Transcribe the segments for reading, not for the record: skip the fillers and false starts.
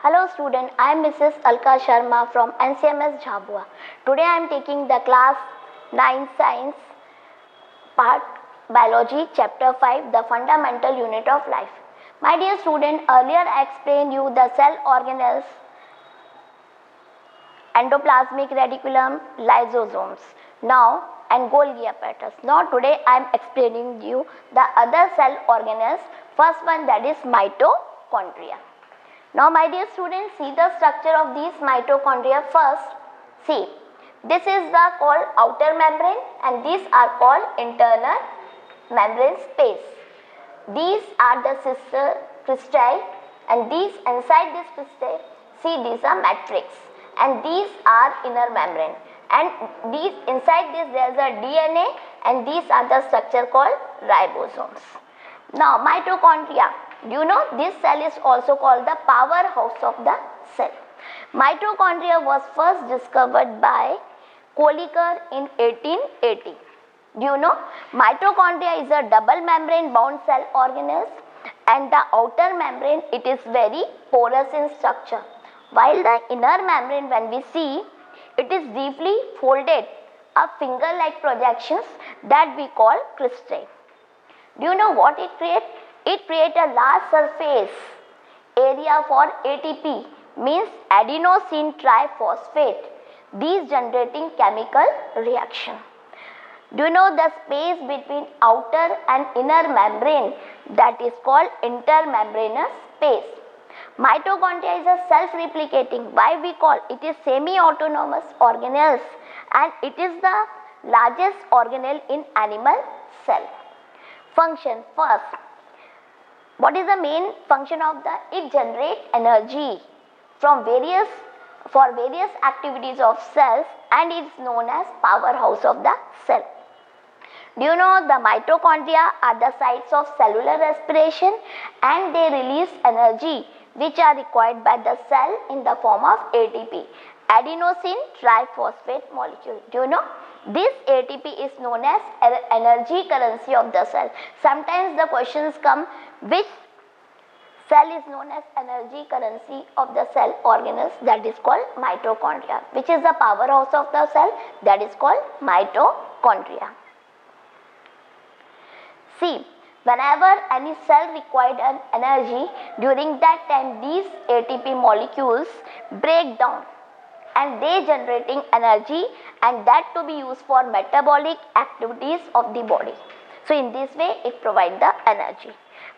Hello student, I am Mrs. Alka Sharma from NCMS Jhabua. Today I am taking the class 9 science part biology chapter 5 the fundamental unit of life. My dear student, earlier I explained you the cell organelles, endoplasmic reticulum, lysosomes, now and Golgi apparatus. Now today I am explaining you the other cell organelles. First one, that is mitochondria. Now my dear students, see the structure of these mitochondria first. See, this is the called outer membrane and these are called internal membrane space. These are the sister cristae and these inside this cristae, see, these are matrix and these are inner membrane, and these inside this there is a DNA and these are the structure called ribosomes. Now mitochondria, you know this cell is also called the powerhouse of the cell. Mitochondria was first discovered by Kolliker in 1880. Do you know mitochondria is a double membrane bound cell organelles and the outer membrane, it is very porous in structure, while the inner membrane, when we see, it is deeply folded up finger like projections that we call cristae. Do you know what it creates? It creates a large surface area for ATP, means adenosine triphosphate, these generating chemical reaction. Do you know the space between outer and inner membrane, that is called intermembranous space. Mitochondria is a self-replicating, why we call it is semi-autonomous organelles, and it is the largest organelle in animal cell. Function first, what is the main function of the? It generates energy from various activities of cells and is known as powerhouse of the cell. Do you know the mitochondria are the sites of cellular respiration and they release energy which are required by the cell in the form of ATP, adenosine triphosphate molecule. Do you know? This ATP is known as energy currency of the cell. Sometimes the questions come, which cell is known as energy currency of the cell organelles, that is called mitochondria. Which is the powerhouse of the cell? That is called mitochondria. See, whenever any cell required an energy, during that time these ATP molecules break down and they generating energy, and that to be used for metabolic activities of the body. So in this way it provides the energy.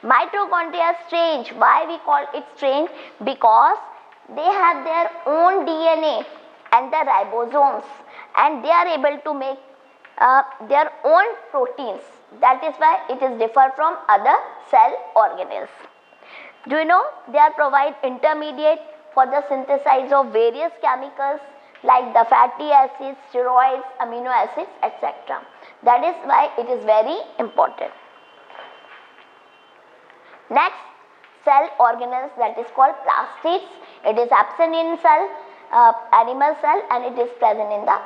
Mitochondria is strange. Why we call it strange? Because they have their own DNA and the ribosomes, and they are able to make their own proteins. That is why it is different from other cell organelles. Do you know they are provide intermediate for the synthesis of various chemicals like the fatty acids, steroids, amino acids, etc. That is why it is very important. Next, cell organelles, that is called plastids. It is absent in cell, animal cell, and it is present in the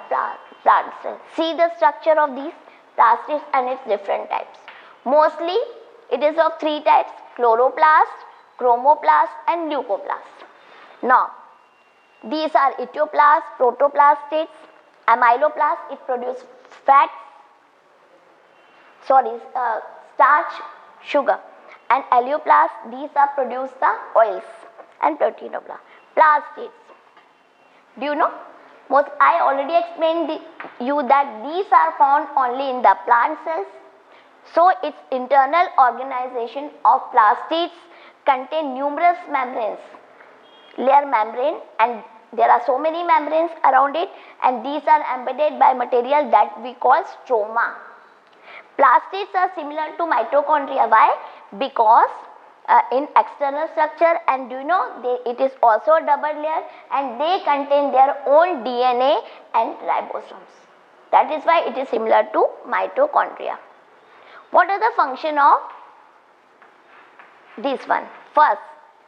plant cell. See the structure of these plastids and its different types. Mostly it is of three types: chloroplast, chromoplast and leucoplast. Now these are etoplast, protoplastids. Amyloplast, it produces fat, starch, sugar, and alloplast, these are produce the oils, and proteinoplast. Plastids, do you know? I already explained you that these are found only in the plant cells. So its internal organization of plastids contain numerous membranes, layer membrane, and there are so many membranes around it, and these are embedded by material that we call stroma. Plastids are similar to mitochondria. Why? Because in external structure, and do you know it is also a double layer, and they contain their own DNA and ribosomes. That is why it is similar to mitochondria. What are the function of this one? First,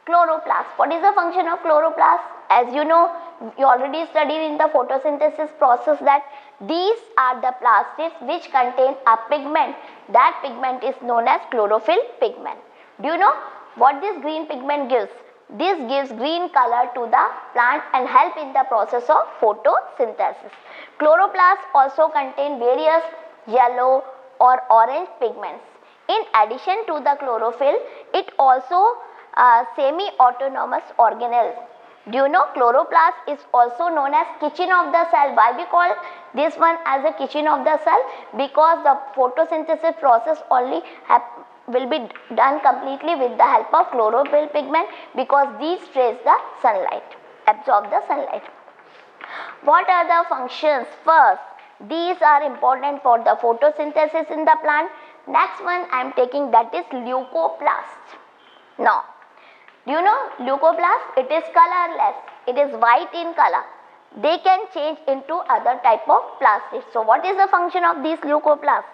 chloroplast. What is the function of chloroplast? As you know, you already studied in the photosynthesis process that these are the plastids which contain a pigment. That pigment is known as chlorophyll pigment. Do you know what this green pigment gives? This gives green color to the plant and help in the process of photosynthesis. Chloroplasts also contain various yellow or orange pigments. In addition to the chlorophyll, it also semi-autonomous organelles. Do you know chloroplast is also known as kitchen of the cell? Why we call this one as a kitchen of the cell? Because the photosynthesis process only will be done completely with the help of chlorophyll pigment, because these trace the sunlight, absorb the sunlight. What are the functions? First, these are important for the photosynthesis in the plant. Next one I am taking, that is leucoplast. Now, do you know leucoplast? It is colorless. It is white in color. They can change into other type of plastics. So, what is the function of these leucoplasts?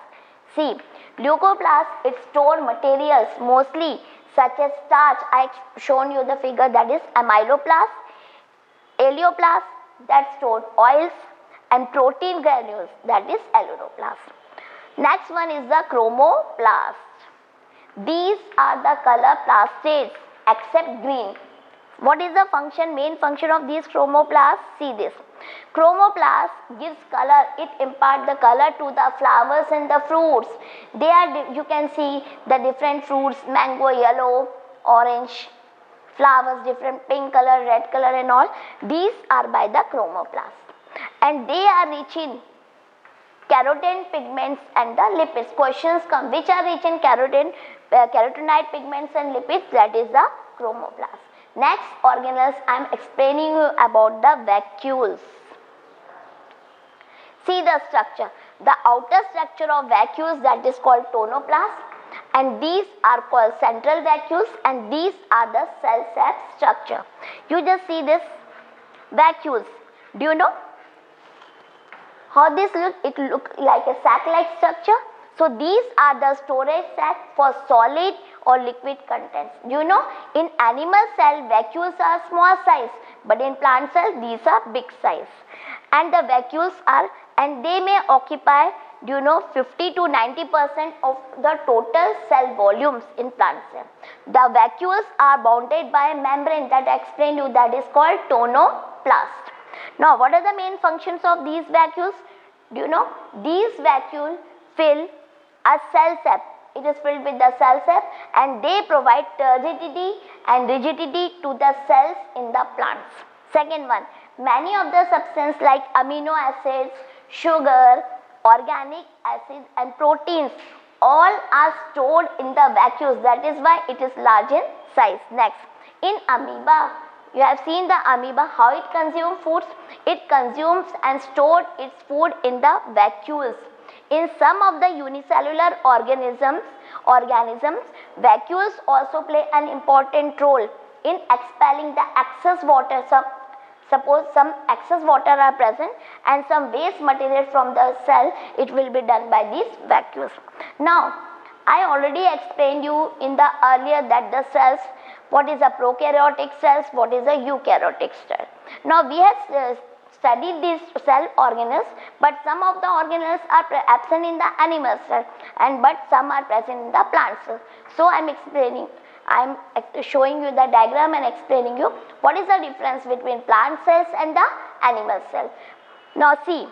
See, leucoplasts, it store materials mostly such as starch. I have shown you the figure, that is amyloplast, oleoplast that store oils, and protein granules, that is alluroplast. Next one is the chromoplast. These are the color plastids except green. What is the function, main function of these chromoplasts? See this. Chromoplast gives color, it imparts the color to the flowers and the fruits. They are, you can see the different fruits, mango, yellow, orange, flowers, different pink color, red color and all. These are by the chromoplast. And they are rich in carotene pigments and the lipids. Questions come, which are rich in carotenoid pigments and lipids? That is the chromoplast. Next organelles, I am explaining you about the vacuoles. See the structure. The outer structure of vacuoles, that is called tonoplast, and these are called central vacuoles, and these are the cell sap structure. You just see this vacuoles. Do you know how this look? It looks like a sac-like structure. So, these are the storage sacs for solid or liquid contents. You know, in animal cell, vacuoles are small size, but in plant cell, these are big size. And the vacuoles are, and they may occupy, do you know, 50 to 90% of the total cell volumes in plant cell. The vacuoles are bounded by a membrane that I explained you, that is called tonoplast. Now, what are the main functions of these vacuoles? Do you know, these vacuoles fill a cell sap. It is filled with the cell sap, and they provide turgidity and rigidity to the cells in the plants. Second one, many of the substances like amino acids, sugar, organic acids and proteins, all are stored in the vacuoles. That is why it is large in size. Next, in amoeba, you have seen the amoeba, how it consumes foods. It consumes and stores its food in the vacuoles. In some of the unicellular organisms, vacuoles also play an important role in expelling the excess water. Suppose some excess water are present and some waste material from the cell, it will be done by these vacuoles. Now, I already explained you in the earlier that the cells, what is a prokaryotic cells, what is a eukaryotic cell. Now, we have studied these cell organelles, but some of the organelles are absent in the animal cell, but some are present in the plant cell. So, I am showing you the diagram and explaining you what is the difference between plant cells and the animal cell. Now, see,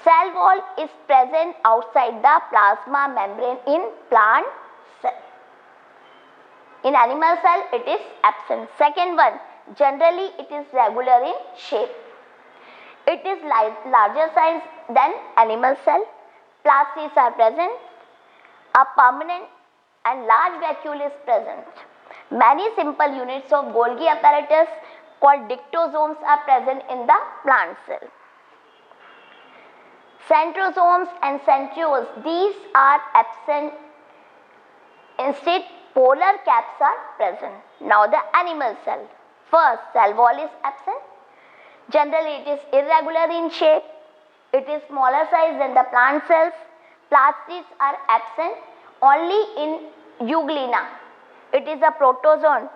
cell wall is present outside the plasma membrane in plant cell. In animal cell, it is absent. Second one, generally it is regular in shape. It is larger size than animal cell. Plastids are present. A permanent and large vacuole is present. Many simple units of Golgi apparatus called dictosomes are present in the plant cell. Centrosomes and centrioles, these are absent. Instead, polar caps are present. Now, the animal cell. First, cell wall is absent. Generally, it is irregular in shape. It is smaller size than the plant cells. Plastids are absent only in euglena. It is a protozoan.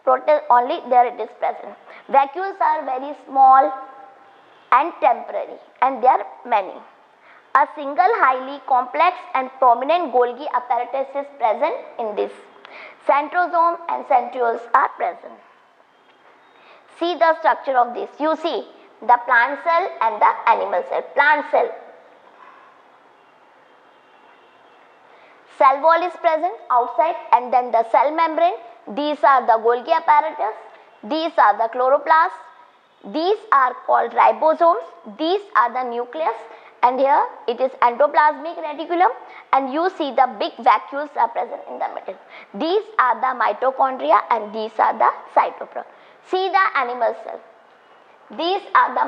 Only there it is present. Vacuoles are very small and temporary, and there are many. A single highly complex and prominent Golgi apparatus is present in this. Centrosome and centrioles are present. See the structure of this. You see the plant cell and the animal cell. Plant cell. Cell wall is present outside, and then the cell membrane. These are the Golgi apparatus. These are the chloroplasts. These are called ribosomes. These are the nucleus, and here it is endoplasmic reticulum, and you see the big vacuoles are present in the middle. These are the mitochondria and these are the cytoplasm. See the animal cell. These are the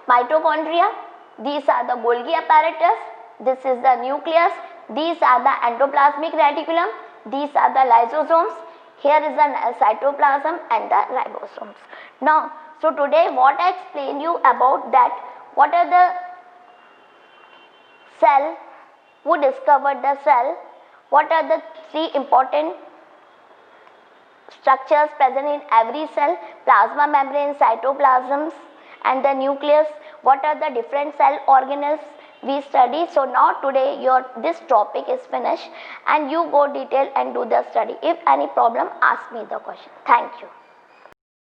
mitochondria. These are the Golgi apparatus. This is the nucleus. These are the endoplasmic reticulum. These are the lysosomes. Here is the cytoplasm and the ribosomes. Now, so today what I explain you about that, what are the cell, who discovered the cell, what are the three important structures present in every cell, plasma membrane, cytoplasms and the nucleus, what are the different cell organelles we study. So now today this topic is finished and you go detail and do the study. If any problem, ask me the question. Thank you.